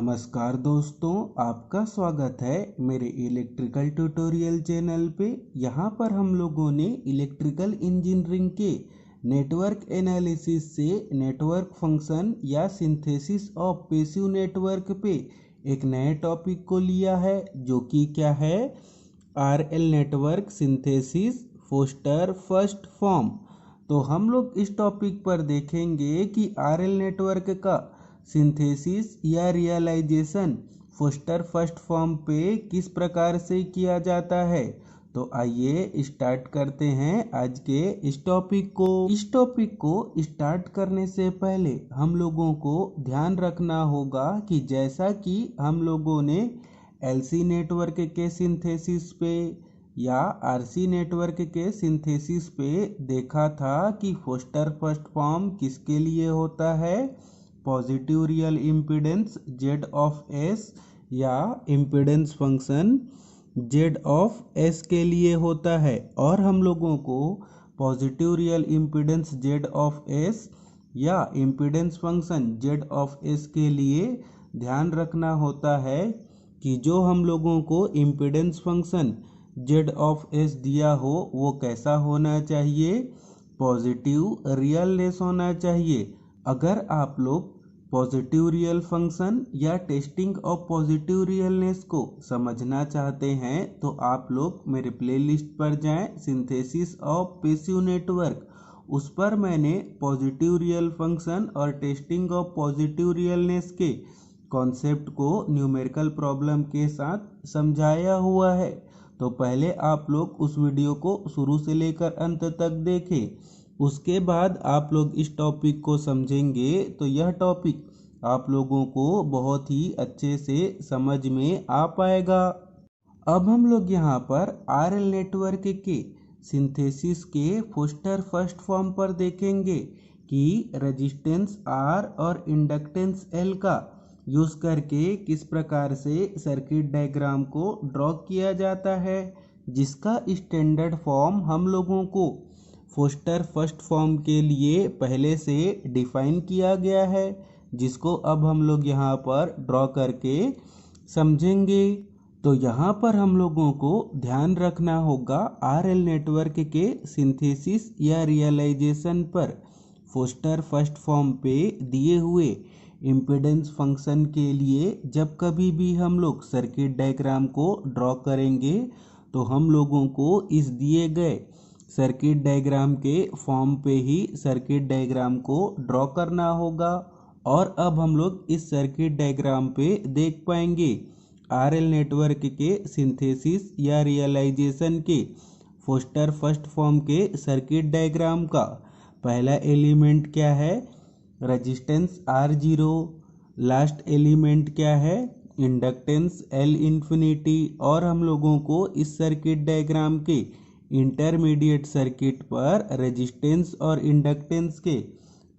नमस्कार दोस्तों, आपका स्वागत है मेरे इलेक्ट्रिकल ट्यूटोरियल चैनल पे। यहाँ पर हम लोगों ने इलेक्ट्रिकल इंजीनियरिंग के नेटवर्क एनालिसिस से नेटवर्क फंक्शन या सिंथेसिस ऑफ पैसिव नेटवर्क पे एक नए टॉपिक को लिया है, जो कि क्या है, RL network synthesis Foster first form. तो हम लोग इस टॉपिक पर देखेंगे कि आरएल नेटवर्क का सिंथेसिस या रियलाइजेशन फोस्टर फर्स्ट फॉर्म पे किस प्रकार से किया जाता है। तो आइए स्टार्ट करते हैं आज के इस टॉपिक को स्टार्ट करने से पहले हम लोगों को ध्यान रखना होगा कि जैसा कि हम लोगों ने एलसी नेटवर्क के सिंथेसिस पे या आरसी नेटवर्क के सिंथेसिस पे देखा था कि फोस्टर फर्स्ट फॉर्म किसके लिए होता है, positive real impedance Z of S या impedance function Z of S के लिए होता है। और हम लोगों को positive real impedance Z of S या impedance function Z of S के लिए ध्यान रखना होता है कि जो हम लोगों को impedance function Z of S दिया हो वो कैसा होना चाहिए, पॉजिटिव रियलनेस होना चाहिए। अगर आप लोग पॉजिटिव रियल फंक्शन या टेस्टिंग ऑफ पॉजिटिव रियलनेस को समझना चाहते हैं तो आप लोग मेरे प्लेलिस्ट पर जाएं, सिंथेसिस ऑफ पैसिव नेटवर्क। उस पर मैंने पॉजिटिव रियल फंक्शन और टेस्टिंग ऑफ पॉजिटिव रियलनेस के कॉन्सेप्ट को न्यूमेरिकल प्रॉब्लम के साथ समझाया हुआ है। तो पहले आप लोग उस वीडियो को शुरू से लेकर अंत तक देखें, उसके बाद आप लोग इस टॉपिक को समझेंगे तो यह टॉपिक आप लोगों को बहुत ही अच्छे से समझ में आ पाएगा। अब हम लोग यहाँ पर आरएल नेटवर्क के सिंथेसिस के फोस्टर फर्स्ट फॉर्म पर देखेंगे कि रेजिस्टेंस आर और इंडक्टेंस एल का यूज करके किस प्रकार से सर्किट डायग्राम को ड्रॉ किया जाता है, जिसका स्टैंडर्ड फॉर्म हम लोगों को फोस्टर फर्स्ट फॉर्म के लिए पहले से डिफाइन किया गया है, जिसको अब हम लोग यहाँ पर ड्रॉ करके समझेंगे। तो यहाँ पर हम लोगों को ध्यान रखना होगा आरएल नेटवर्क के सिंथेसिस या रियलाइजेशन पर फोस्टर फर्स्ट फॉर्म पे दिए हुए इम्पीडेंस फंक्शन के लिए जब कभी भी हम लोग सर्किट डायग्राम को ड्रॉ करेंगे तो हम लोगों को इस दिए गए सर्किट डायग्राम के फॉर्म पे ही सर्किट डायग्राम को ड्रॉ करना होगा। और अब हम लोग इस सर्किट डायग्राम पे देख पाएंगे आरएल नेटवर्क के सिंथेसिस या रियलाइजेशन के फोस्टर फर्स्ट फॉर्म के सर्किट डायग्राम का पहला एलिमेंट क्या है, रेजिस्टेंस R0, लास्ट एलिमेंट क्या है, इंडक्टेंस L इंफिनिटी। और हम लोगों को इस सर्किट डायग्राम के इंटरमीडिएट सर्किट पर रेजिस्टेंस और इंडक्टेंस के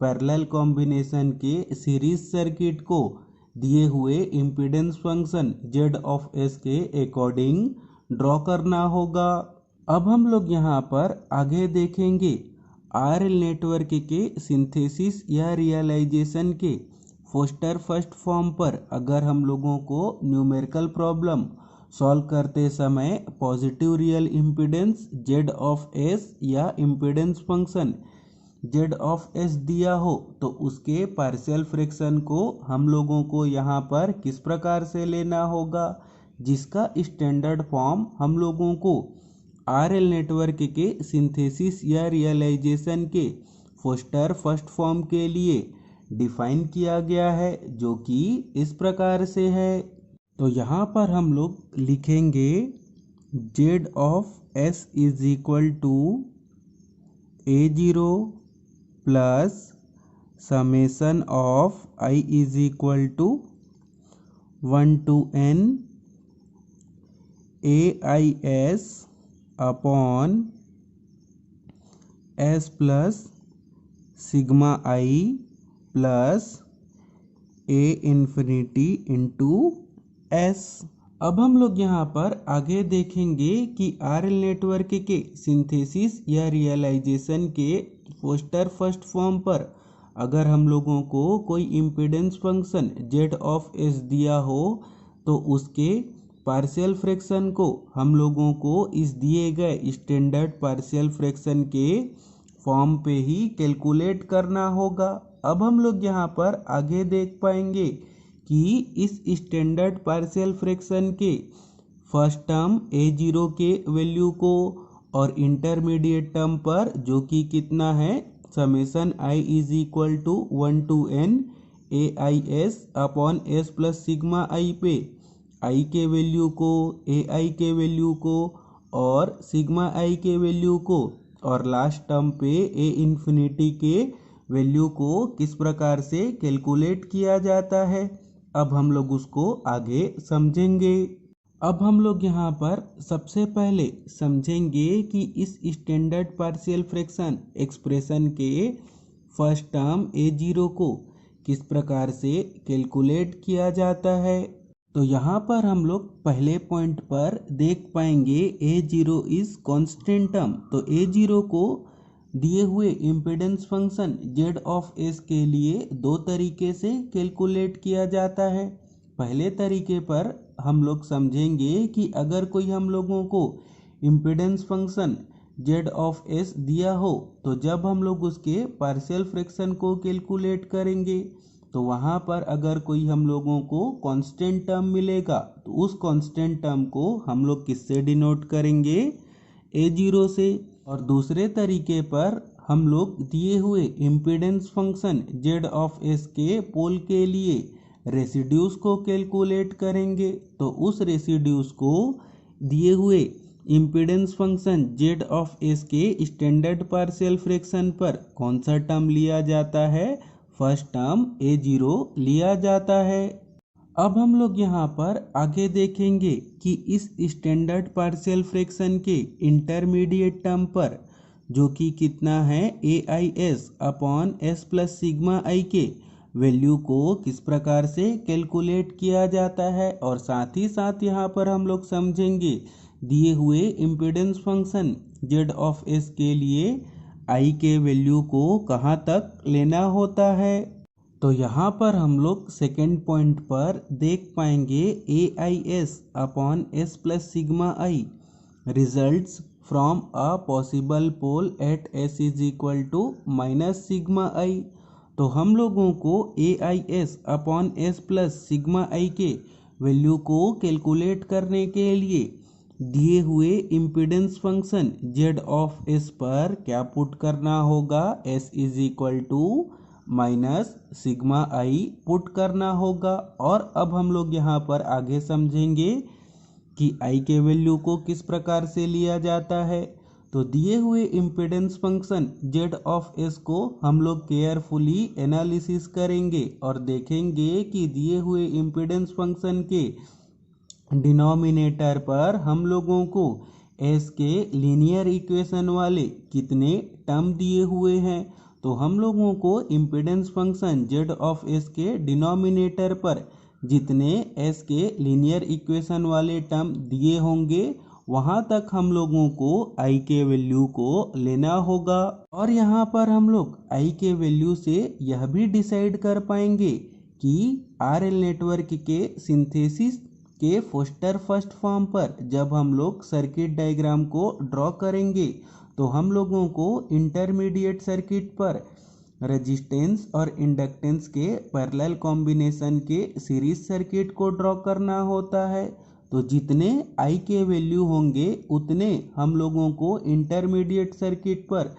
पैरेलल कॉम्बिनेशन के सीरीज सर्किट को दिए हुए impedance function Z of S के अकॉर्डिंग ड्रॉ करना होगा। अब हम लोग यहाँ पर आगे देखेंगे आरएल नेटवर्क के सिंथेसिस या रियलाइजेशन के फोस्टर फर्स्ट फॉर्म पर अगर हम लोगों को न्यूमेरिकल प्रॉब्लम सॉल्व करते समय positive real impedance Z of S या impedance function Z of S दिया हो तो उसके पार्शियल फ्रैक्शन को हम लोगों को यहाँ पर किस प्रकार से लेना होगा, जिसका स्टैंडर्ड फॉर्म हम लोगों को आरएल नेटवर्क के सिंथेसिस या रियलाइजेशन के फोस्टर फर्स्ट फॉर्म के लिए डिफाइन किया गया है, जो कि इस प्रकार से है। तो यहाँ पर हम लोग लिखेंगे Z of S is equal to A0 plus summation of I is equal to 1 to n AIS upon S plus sigma I plus A infinity into S। अब हम लोग यहाँ पर आगे देखेंगे कि आरएल नेटवर्क के सिंथेसिस या रियलाइजेशन के फोस्टर फर्स्ट फॉर्म पर अगर हम लोगों को कोई impedance function z of s दिया हो तो उसके पार्शियल फ्रैक्शन को हम लोगों को इस दिए गए स्टैंडर्ड पार्शियल फ्रैक्शन के फॉर्म पे ही कैलकुलेट करना होगा। अब हम लोग यहाँ पर आगे देख पाएंगे कि इस स्टैंडर्ड पार्शियल फ्रैक्शन के फर्स्ट टर्म a0 के वैल्यू को और इंटरमीडिएट टर्म पर जो कि कितना है summation i is equal to 1 to n AIS upon s plus sigma i पे i के वैल्यू को ai के वैल्यू को और सिग्मा i के वैल्यू को और लास्ट टर्म पे a इन्फिनिटी के वैल्यू को किस प्रकार से कैलकुलेट किया जाता है। अब हम लोग उसको आगे समझेंगे। अब हम लोग यहाँ पर सबसे पहले समझेंगे कि इस स्टैंडर्ड पार्शियल फ्रैक्शन एक्सप्रेशन के फर्स्ट टर्म a0 को किस प्रकार से कैलकुलेट किया जाता है। तो यहाँ पर हम लोग पहले पॉइंट पर देख पाएंगे a0 इज कांस्टेंट टर्म। तो a0 को दिए हुए impedance function z of s के लिए दो तरीके से कैलकुलेट किया जाता है। पहले तरीके पर हम लोग समझेंगे कि अगर कोई हम लोगों को impedance function z of s दिया हो तो जब हम लोग उसके पार्शियल फ्रैक्शन को कैलकुलेट करेंगे तो वहाँ पर अगर कोई हम लोगों को कांस्टेंट टर्म मिलेगा तो उस कांस्टेंट टर्म को हम लोग किससे डिनोट करेंगे a0 से। और दूसरे तरीके पर हम लोग दिए हुए impedance function z of s के पोल के लिए रेसिड्यूस को कैलकुलेट करेंगे तो उस रेसिड्यूस को दिए हुए impedance function z of s के स्टैंडर्ड पार्शियल फ्रैक्शन पर कौन सा टर्म लिया जाता है, फर्स्ट टर्म a0 लिया जाता है। अब हम लोग यहाँ पर आगे देखेंगे कि इस स्टैंडर्ड पार्शियल फ्रैक्शन के इंटरमीडिएट टर्म पर जो कि कितना है AIS upon s plus sigma i के वैल्यू को किस प्रकार से कैलकुलेट किया जाता है। और साथ ही साथ यहाँ पर हम लोग समझेंगे दिए हुए impedance function z of s के लिए i के वैल्यू को कहाँ तक लेना होता है। तो यहाँ पर हम लोग सेकेंड पॉइंट पर देख पाएंगे AIS upon s plus sigma i results from a possible pole at s is equal to minus sigma i। तो हम लोगों को AIS upon s plus sigma i के वैल्यू को कैलकुलेट करने के लिए दिए हुए impedance function z of s पर क्या पुट करना होगा, s is equal to minus sigma i put करना होगा। और अब हम लोग यहाँ पर आगे समझेंगे कि i के वैल्यू को किस प्रकार से लिया जाता है। तो दिए हुए impedance function z of s को हम लोग केयरफुली एनालिसिस करेंगे और देखेंगे कि दिए हुए इम्पीडेंस फंक्शन के डिनोमिनेटर पर हम लोगों को s के लीनियर इक्वेशन वाले कितने टर्म दिए हुए हैं। तो हम लोगों को impedance function z of s के डिनोमिनेटर पर जितने s के लीनियर इक्वेशन वाले टर्म दिए होंगे वहाँ तक हम लोगों को i के वैल्यू को लेना होगा। और यहाँ पर हम लोग i के वैल्यू से यह भी डिसाइड कर पाएंगे कि RL नेटवर्क के सिंथेसिस के फोस्टर फर्स्ट फॉर्म पर जब हम लोग सर्किट डायग्राम को ड्रॉ करेंगे तो हम लोगों को इंटरमीडिएट सर्किट पर रेजिस्टेंस और इंडक्टेंस के पैरेलल कॉम्बिनेशन के सीरीज सर्किट को ड्रॉ करना होता है। तो जितने i के वैल्यू होंगे उतने हम लोगों को इंटरमीडिएट सर्किट पर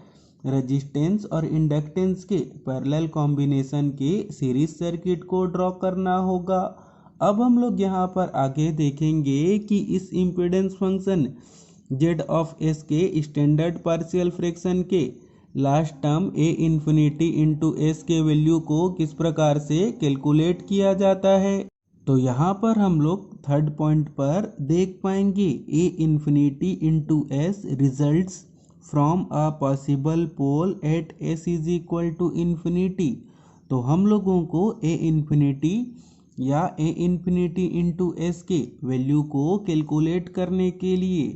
रेजिस्टेंस और इंडक्टेंस के पैरेलल कॉम्बिनेशन के सीरीज सर्किट को ड्रॉ करना होगा। अब हम लोग यहाँ पर आगे देखेंगे कि इस impedance function z of s के स्टैंडर्ड पार्शियल फ्रैक्शन के last term a infinity into s के वैल्यू को किस प्रकार से कैलकुलेट किया जाता है। तो यहाँ पर हम लोग थर्ड पॉइंट पर देख पाएंगे a infinity into s results from a possible pole at s is equal to infinity. तो हम लोगों को a इन्फिनिटी या a इन्फिनिटी इंटू s के वैल्यू को कैलकुलेट करने के लिए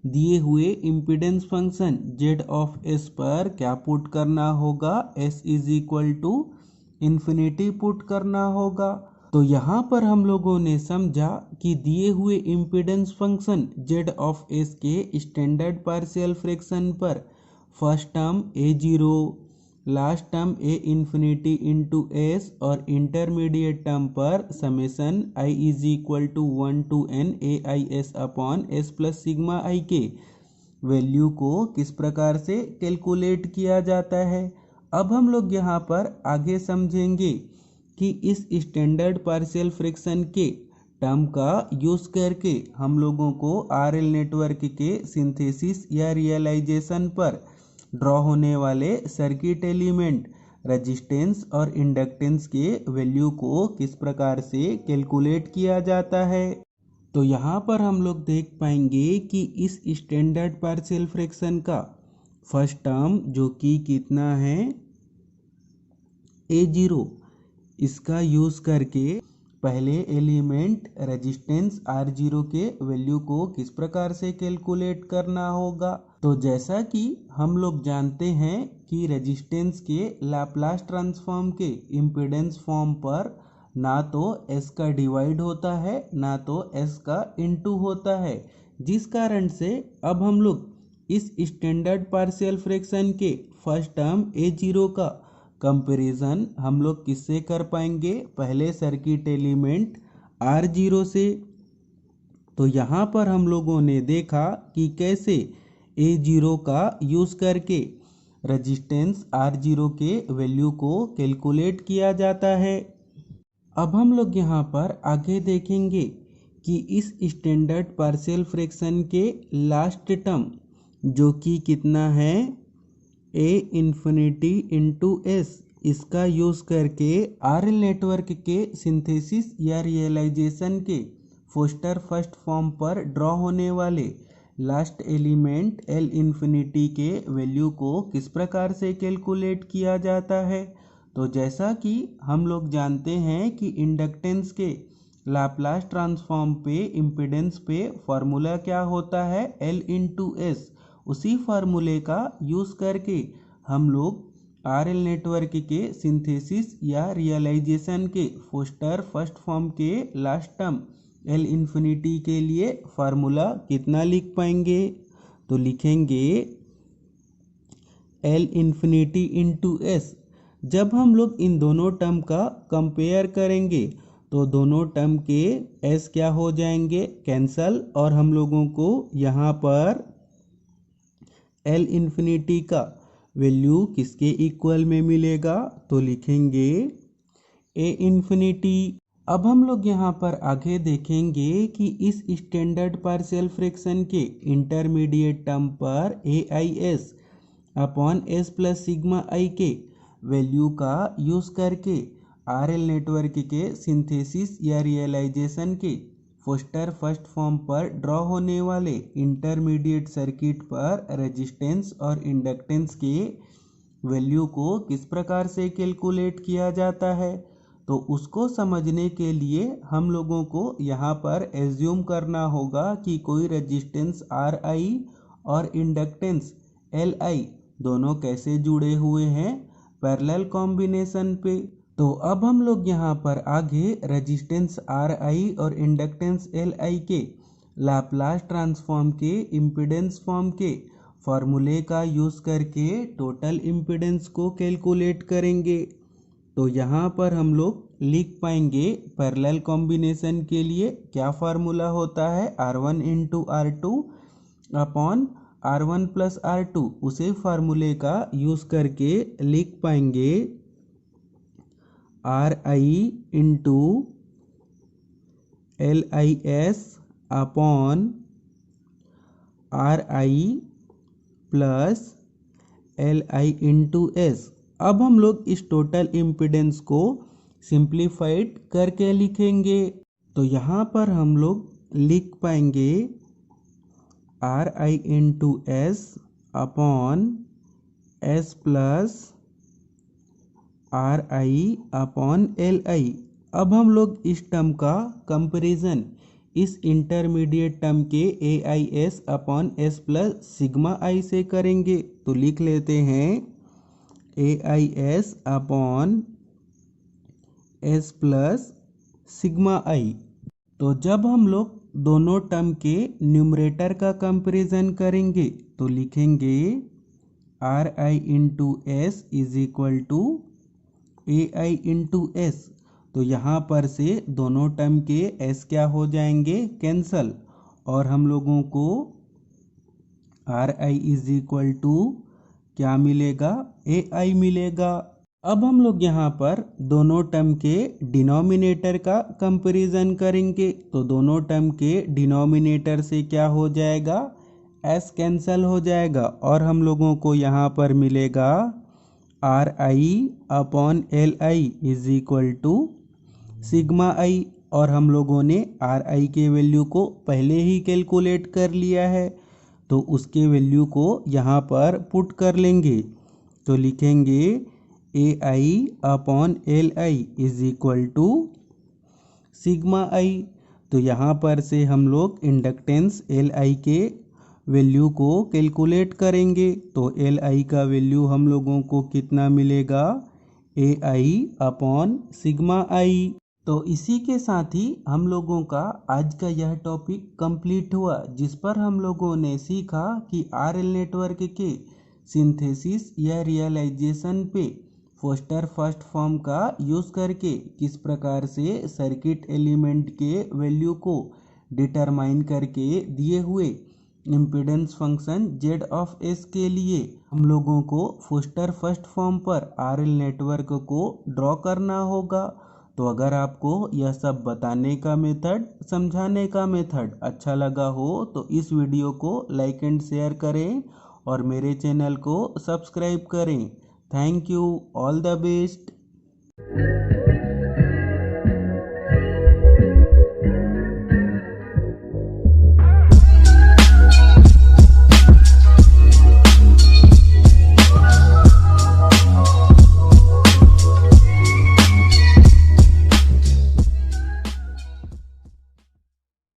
दिए हुए impedance function Z of S पर क्या पुट करना होगा, S is equal to infinity put करना होगा। तो यहाँ पर हम लोगों ने समझा कि दिए हुए impedance function Z of S के स्टैंडर्ड पार्शियल फ्रैक्शन पर first term A zero, last term A infinity into S और इंटरमीडिएट टर्म पर summation I is equal to 1 to n A I S upon S plus sigma I के value को किस प्रकार से calculate किया जाता है। अब हम लोग यहाँ पर आगे समझेंगे कि इस स्टैंडर्ड पार्शियल फ्रैक्शन के टर्म का यूज़ करके हम लोगों को आरएल नेटवर्क के सिंथेसिस या रियलाइजेशन पर ड्रॉ होने वाले सर्किट एलिमेंट रेजिस्टेंस और इंडक्टेंस के वैल्यू को किस प्रकार से कैलकुलेट किया जाता है। तो यहाँ पर हम लोग देख पाएंगे कि इस स्टैंडर्ड पार्शियल फ्रैक्शन का फर्स्ट टर्म जो कि कितना है ए जीरो, इसका यूज़ करके पहले एलिमेंट रेजिस्टेंस आर जीरो के वैल्यू को किस प्रकार से कैलकुलेट करना होगा। तो जैसा कि हम लोग जानते हैं कि रेजिस्टेंस के लाप्लास ट्रांसफॉर्म के इम्पीडेंस फॉर्म पर ना तो एस का डिवाइड होता है ना तो एस का इनटू होता है, जिस कारण से अब हम लोग इस स्टैंडर्ड पार्शियल फ्रैक्शन के फर्स्ट टर्म ए जीरो का कंपैरिजन हम लोग किससे कर पाएंगे, पहले सर्किट एलिमेंट आर जीरो से। तो यहाँ पर हम लोगों ने देखा कि कैसे ए जीरो का यूज़ करके रेजिस्टेंस आर जीरो के वैल्यू को कैलकुलेट किया जाता है। अब हम लोग यहाँ पर आगे देखेंगे कि इस स्टैंडर्ड पार्शियल फ्रैक्शन के लास्ट टर्म जो कि कितना है ए इन्फिनिटी इंटू एस, इसका यूज़ करके आरएल नेटवर्क के सिंथेसिस या रियलाइजेशन के फोस्टर फर्स्ट फॉर्म पर ड्रॉ होने वाले लास्ट एलिमेंट एल इन्फिनिटी के वैल्यू को किस प्रकार से कैलकुलेट किया जाता है। तो जैसा कि हम लोग जानते हैं कि इंडक्टेंस के लाप्लास ट्रांसफॉर्म पे इम्पीडेंस पे फॉर्मूला क्या होता है, एल इंटू एस। उसी फार्मूले का यूज़ करके हम लोग आरएल नेटवर्क के सिंथेसिस या रियलाइजेशन के फोस्टर फर्स्ट फॉर्म के लास्ट टर्म एल इन्फिनिटी के लिए फार्मूला कितना लिख पाएंगे, तो लिखेंगे एल इन्फिनिटी इंटू एस। जब हम लोग इन दोनों टर्म का कंपेयर करेंगे तो दोनों टर्म के एस क्या हो जाएंगे, कैंसल, और हम लोगों को यहाँ पर एल इन्फिनिटी का वैल्यू किसके इक्वल में मिलेगा, तो लिखेंगे ए इन्फिनिटी। अब हम लोग यहाँ पर आगे देखेंगे कि इस स्टैंडर्ड पार्शियल फ्रैक्शन के इंटरमीडिएट टर्म पर A I S upon S plus sigma I के वैल्यू का यूज़ करके आरएल नेटवर्क के सिंथेसिस या रियलाइजेशन के फोस्टर फर्स्ट फॉर्म पर ड्रॉ होने वाले इंटरमीडिएट सर्किट पर रेजिस्टेंस और इंडक्टेंस के वैल्यू को किस प्रकार से कैलकुलेट किया जाता है। तो उसको समझने के लिए हम लोगों को यहाँ पर एज्यूम करना होगा कि कोई रेजिस्टेंस आर आई और इंडक्टेंस एल आई दोनों कैसे जुड़े हुए हैं, पैरेलल कॉम्बिनेशन पे। तो अब हम लोग यहाँ पर आगे रेजिस्टेंस आर आई और इंडक्टेंस एल आई के लाप्लास ट्रांसफॉर्म के इम्पीडेंस फॉर्म के फॉर्मूले का यूज़ करके टोटल इम्पीडेंस को कैलकुलेट करेंगे। तो यहाँ पर हम लोग लिख पाएंगे पैरेलल कॉम्बिनेशन के लिए क्या फार्मूला होता है, R1 into R two upon R1 plus R2। उसे फार्मूले का यूज़ करके लिख पाएंगे R I into L I S upon R I plus L I into S. अब हम लोग इस टोटल इम्पीडेंस को सिंप्लीफाइड करके लिखेंगे। तो यहाँ पर हम लोग लिख पाएंगे R I into S upon S plus are I upon L आई। अब हम लोग इस टर्म का कंपैरिजन इस इंटरमीडिएट टर्म के A I S upon S plus sigma I से करेंगे। तो लिख लेते हैं A I S upon S plus sigma I. तो जब हम लोग दोनों टर्म के न्यूमरेटर का कंपैरिजन करेंगे तो लिखेंगे R I into S is equal to A I into S. तो यहाँ पर से दोनों टर्म के एस क्या हो जाएंगे, कैंसल, और हम लोगों को R I is equal to क्या मिलेगा, ए आई मिलेगा। अब हम लोग यहाँ पर दोनों टर्म के डिनोमिनेटर का कंपैरिजन करेंगे। तो दोनों टर्म के डिनोमिनेटर से क्या हो जाएगा, एस कैंसल हो जाएगा, और हम लोगों को यहाँ पर मिलेगा R I upon L I is equal to sigma I. और हम लोगों ने आर आई के वैल्यू को पहले ही कैलकुलेट कर लिया है, तो उसके वैल्यू को यहाँ पर पुट कर लेंगे। तो लिखेंगे A I upon L I is equal to sigma I. तो यहाँ पर से हम लोग इंडक्टेंस एल आई के वैल्यू को कैलकुलेट करेंगे। तो एल आई का वैल्यू हम लोगों को कितना मिलेगा, ए आई अपॉन सिग्मा आई। तो इसी के साथ ही हम लोगों का आज का यह टॉपिक कंप्लीट हुआ, जिस पर हम लोगों ने सीखा कि आर एल नेटवर्क के सिंथेसिस या रियलाइजेशन पे फोस्टर फर्स्ट फॉर्म का यूज़ करके किस प्रकार से सर्किट एलिमेंट के वैल्यू को डिटरमाइन करके दिए हुए impedance function Z of S के लिए हम लोगों को फोस्टर फर्स्ट फॉर्म पर आरएल नेटवर्क को ड्रॉ करना होगा। तो अगर आपको यह सब बताने का मेथड, समझाने का मेथड अच्छा लगा हो तो इस वीडियो को लाइक एंड शेयर करें और मेरे चैनल को सब्सक्राइब करें। Thank you, all the best.